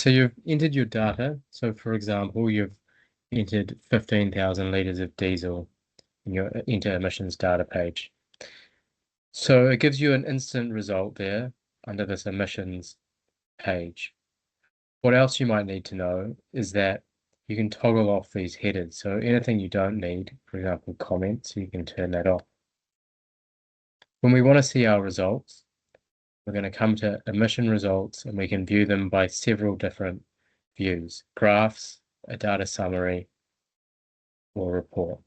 So you've entered your data. So for example, you've entered 15,000 litres of diesel in your enter emissions data page. So it gives you an instant result there under this emissions page. What else you might need to know is that you can toggle off these headers. So anything you don't need, for example, comments, you can turn that off. When we want to see our results, we're going to come to emission results and we can view them by several different views: graphs, a data summary, or report.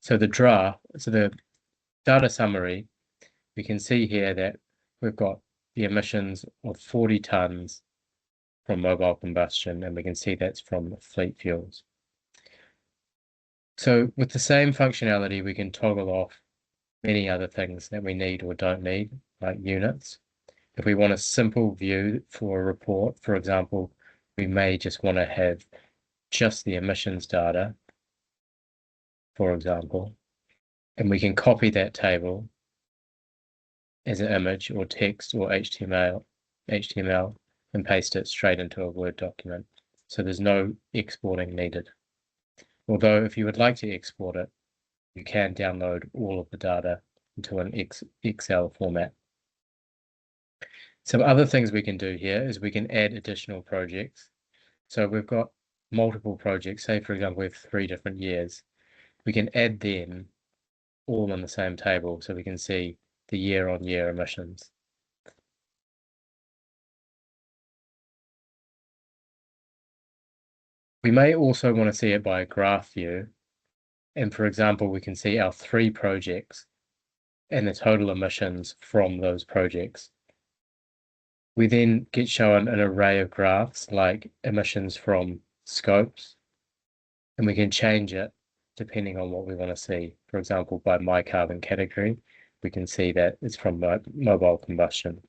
So the data summary, we can see here that we've got the emissions of 40 tonnes from mobile combustion, and we can see that's from fleet fuels. So with the same functionality, we can toggle off many other things that we need or don't need, like units. If we want a simple view for a report, for example, we may just want to have just the emissions data, for example, and we can copy that table as an image or text or HTML and paste it straight into a Word document. So there's no exporting needed. Although if you would like to export it, you can download all of the data into an Excel format. Some other things we can do here is we can add additional projects. So we've got multiple projects, say for example, we have 3 different years. We can add them all in the same table so we can see the year-on-year emissions. We may also want to see it by a graph view. And for example, we can see our 3 projects and the total emissions from those projects. We then get shown an array of graphs like emissions from scopes, and we can change it depending on what we want to see. For example, by my carbon category, we can see that it's from mobile combustion.